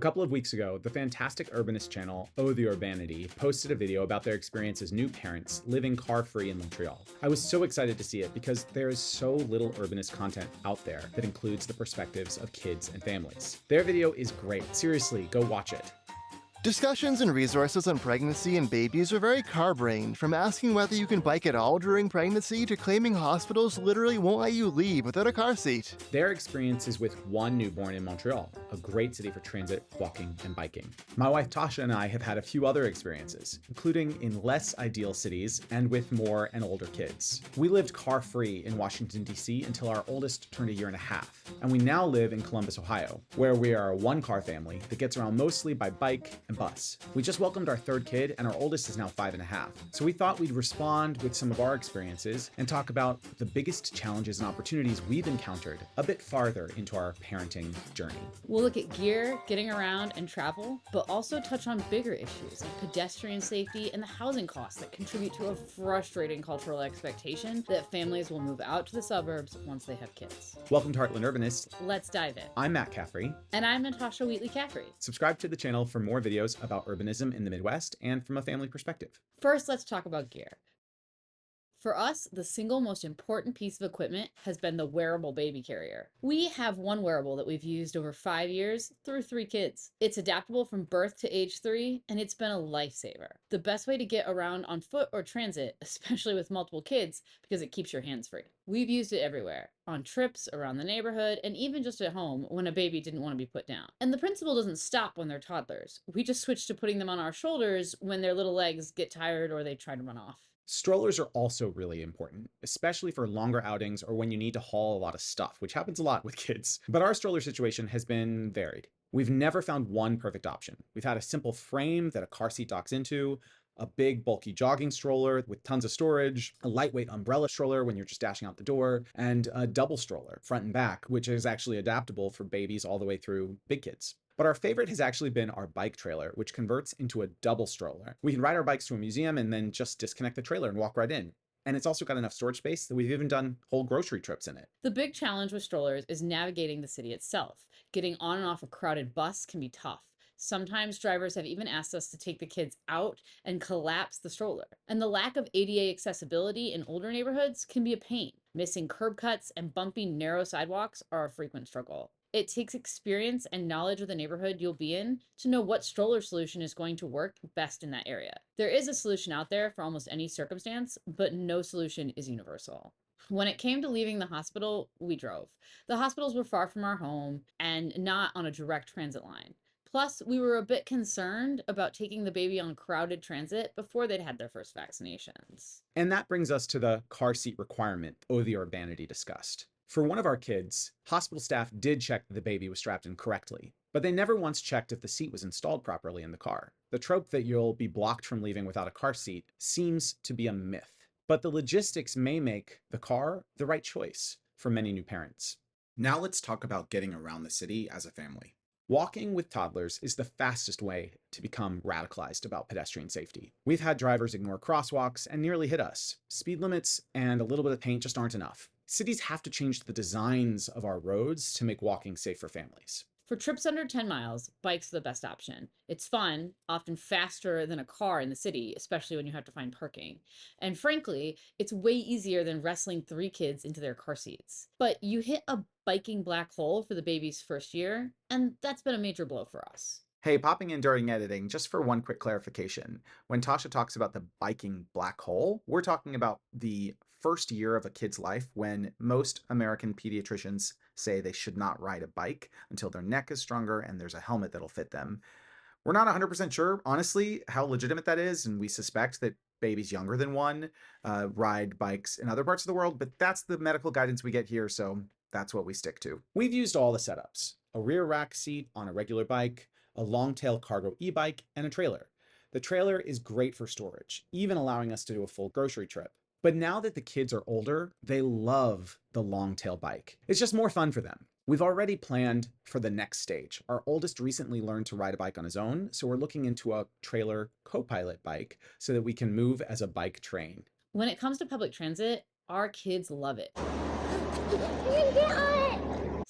couple of weeks ago, the fantastic urbanist channel Oh the Urbanity posted a video about their experience as new parents living car-free in Montreal. I was so excited to see it because there is so little urbanist content out there that includes the perspectives of kids and families. Their video is great. Seriously, go watch it. Discussions and resources on pregnancy and babies are very car-brained, from asking whether you can bike at all during pregnancy to claiming hospitals literally won't let you leave without a car seat. Their experience is with one newborn in Montreal, a great city for transit, walking, and biking. My wife Tasha and I have had a few other experiences, including in less ideal cities and with more and older kids. We lived car-free in Washington, D.C. until our oldest turned a year and a half, and we now live in Columbus, Ohio, where we are a one-car family that gets around mostly by bike and bus. We just welcomed our third kid, and our oldest is now 5.5. So we thought we'd respond with some of our experiences and talk about the biggest challenges and opportunities we've encountered a bit farther into our parenting journey. We'll look at gear, getting around, and travel, but also touch on bigger issues like pedestrian safety and the housing costs that contribute to a frustrating cultural expectation that families will move out to the suburbs once they have kids. Welcome to Heartland Urbanists. Let's dive in. I'm Matt Caffrey. And I'm Natasha Wheatley-Caffrey. Subscribe to the channel for more videos about urbanism in the Midwest and from a family perspective. First, let's talk about gear. For us, the single most important piece of equipment has been the wearable baby carrier. We have one wearable that we've used over 5 years through 3 kids. It's adaptable from birth to age 3, and it's been a lifesaver. The best way to get around on foot or transit, especially with multiple kids, because it keeps your hands free. We've used it everywhere, on trips, around the neighborhood, and even just at home when a baby didn't want to be put down. And the principle doesn't stop when they're toddlers. We just switch to putting them on our shoulders when their little legs get tired or they try to run off. Strollers are also really important, especially for longer outings or when you need to haul a lot of stuff, which happens a lot with kids. But our stroller situation has been varied. We've never found one perfect option. We've had a simple frame that a car seat docks into, a big bulky jogging stroller with tons of storage, a lightweight umbrella stroller when you're just dashing out the door, and a double stroller, front and back, which is actually adaptable for babies all the way through big kids. But our favorite has actually been our bike trailer, which converts into a double stroller. We can ride our bikes to a museum and then just disconnect the trailer and walk right in. And it's also got enough storage space that we've even done whole grocery trips in it. The big challenge with strollers is navigating the city itself. Getting on and off a crowded bus can be tough. Sometimes drivers have even asked us to take the kids out and collapse the stroller. And the lack of ADA accessibility in older neighborhoods can be a pain. Missing curb cuts and bumpy, narrow sidewalks are a frequent struggle. It takes experience and knowledge of the neighborhood you'll be in to know what stroller solution is going to work best in that area. There is a solution out there for almost any circumstance, but no solution is universal. When it came to leaving the hospital, we drove. The hospitals were far from our home and not on a direct transit line. Plus, we were a bit concerned about taking the baby on crowded transit before they'd had their first vaccinations. And that brings us to the car seat requirement Oh the Urbanity discussed. For one of our kids, hospital staff did check that the baby was strapped in correctly, but they never once checked if the seat was installed properly in the car. The trope that you'll be blocked from leaving without a car seat seems to be a myth, but the logistics may make the car the right choice for many new parents. Now let's talk about getting around the city as a family. Walking with toddlers is the fastest way to become radicalized about pedestrian safety. We've had drivers ignore crosswalks and nearly hit us. Speed limits and a little bit of paint just aren't enough. Cities have to change the designs of our roads to make walking safe for families. For trips under 10 miles, bikes are the best option. It's fun, often faster than a car in the city, especially when you have to find parking. And frankly, it's way easier than wrestling 3 kids into their car seats. But you hit a biking black hole for the baby's first year, and that's been a major blow for us. Hey, popping in during editing, just for one quick clarification. When Tasha talks about the biking black hole, we're talking about the first year of a kid's life when most American pediatricians say they should not ride a bike until their neck is stronger and there's a helmet that'll fit them. We're not 100% sure, honestly, how legitimate that is, and we suspect that babies younger than 1 ride bikes in other parts of the world, but that's the medical guidance we get here, so that's what we stick to. We've used all the setups: a rear rack seat on a regular bike, a long-tail cargo e-bike, and a trailer. The trailer is great for storage, even allowing us to do a full grocery trip. But now that the kids are older, they love the long-tail bike. It's just more fun for them. We've already planned for the next stage. Our oldest recently learned to ride a bike on his own, so we're looking into a trailer co-pilot bike so that we can move as a bike train. When it comes to public transit, our kids love it.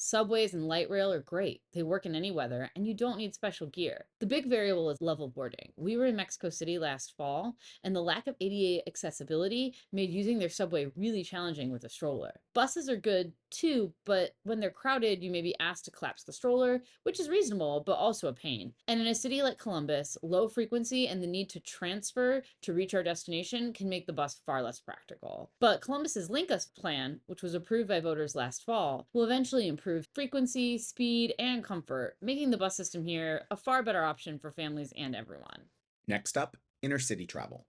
Subways and light rail are great. They work in any weather, and you don't need special gear. The big variable is level boarding. We were in Mexico City last fall, and the lack of ADA accessibility made using their subway really challenging with a stroller. Buses are good too, but when they're crowded, you may be asked to collapse the stroller, which is reasonable, but also a pain. And in a city like Columbus, low frequency and the need to transfer to reach our destination can make the bus far less practical. But Columbus's Link Us plan, which was approved by voters last fall, will eventually improve frequency, speed, and comfort, making the bus system here a far better option for families and everyone. Next up, inner city travel.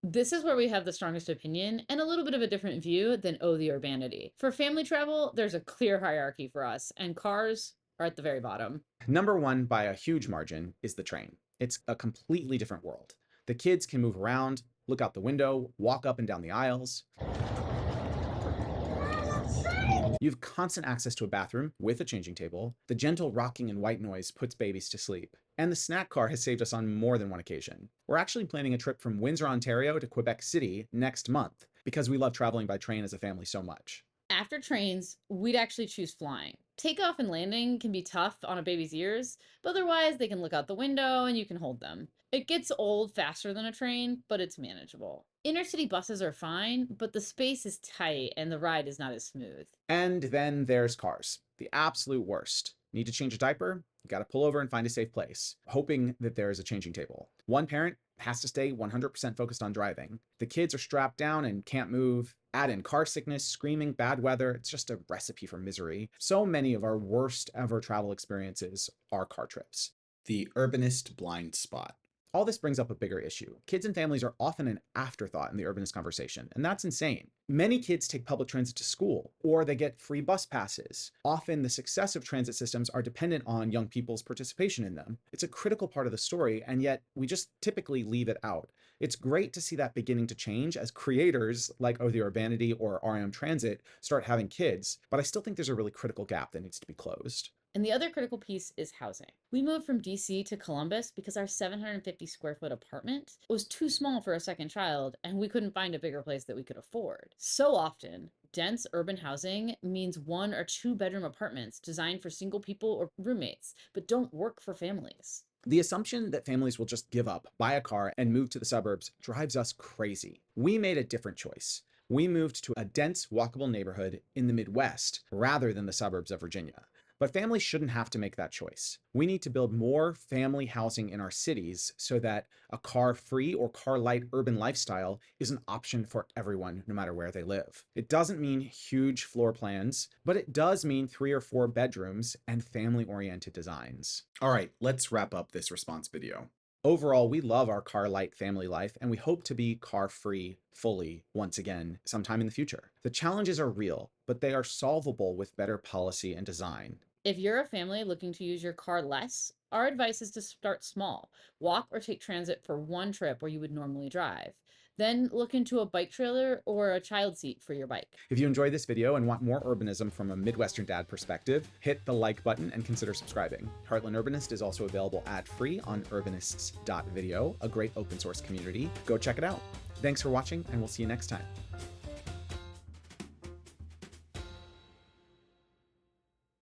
This is where we have the strongest opinion and a little bit of a different view than Oh the Urbanity. For family travel, there's a clear hierarchy for us, and cars are at the very bottom. Number one, by a huge margin, is the train. It's a completely different world. The kids can move around, look out the window, walk up and down the aisles. You have constant access to a bathroom with a changing table. The gentle rocking and white noise puts babies to sleep. And the snack car has saved us on more than one occasion. We're actually planning a trip from Windsor, Ontario to Quebec City next month because we love traveling by train as a family so much. After trains, we'd actually choose flying. Takeoff and landing can be tough on a baby's ears, but otherwise they can look out the window and you can hold them. It gets old faster than a train, but it's manageable. Inner city buses are fine, but the space is tight and the ride is not as smooth. And then there's cars, the absolute worst. Need to change a diaper? You gotta pull over and find a safe place, hoping that there is a changing table. One parent has to stay 100% focused on driving. The kids are strapped down and can't move. Add in car sickness, screaming, bad weather. It's just a recipe for misery. So many of our worst ever travel experiences are car trips. The urbanist blind spot. All this brings up a bigger issue. Kids and families are often an afterthought in the urbanist conversation, and that's insane. Many kids take public transit to school, or they get free bus passes. Often the success of transit systems are dependent on young people's participation in them. It's a critical part of the story, and yet we just typically leave it out. It's great to see that beginning to change as creators like Oh the Urbanity or REM Transit start having kids, but I still think there's a really critical gap that needs to be closed. And the other critical piece is housing. We moved from DC to Columbus because our 750 square foot apartment was too small for a second child, and we couldn't find a bigger place that we could afford. So often, dense urban housing means 1 or 2 bedroom apartments designed for single people or roommates, but don't work for families. The assumption that families will just give up, buy a car, and move to the suburbs drives us crazy. We made a different choice. We moved to a dense, walkable neighborhood in the Midwest rather than the suburbs of Virginia. But families shouldn't have to make that choice. We need to build more family housing in our cities so that a car-free or car-light urban lifestyle is an option for everyone, no matter where they live. It doesn't mean huge floor plans, but it does mean 3 or 4 bedrooms and family-oriented designs. All right, let's wrap up this response video. Overall, we love our car-light family life, and we hope to be car-free fully once again sometime in the future. The challenges are real, but they are solvable with better policy and design. If you're a family looking to use your car less, our advice is to start small. Walk or take transit for one trip where you would normally drive. Then look into a bike trailer or a child seat for your bike. If you enjoyed this video and want more urbanism from a Midwestern dad perspective, hit the like button and consider subscribing. Heartland Urbanist is also available ad-free on urbanists.video, a great open source community. Go check it out. Thanks for watching, and we'll see you next time.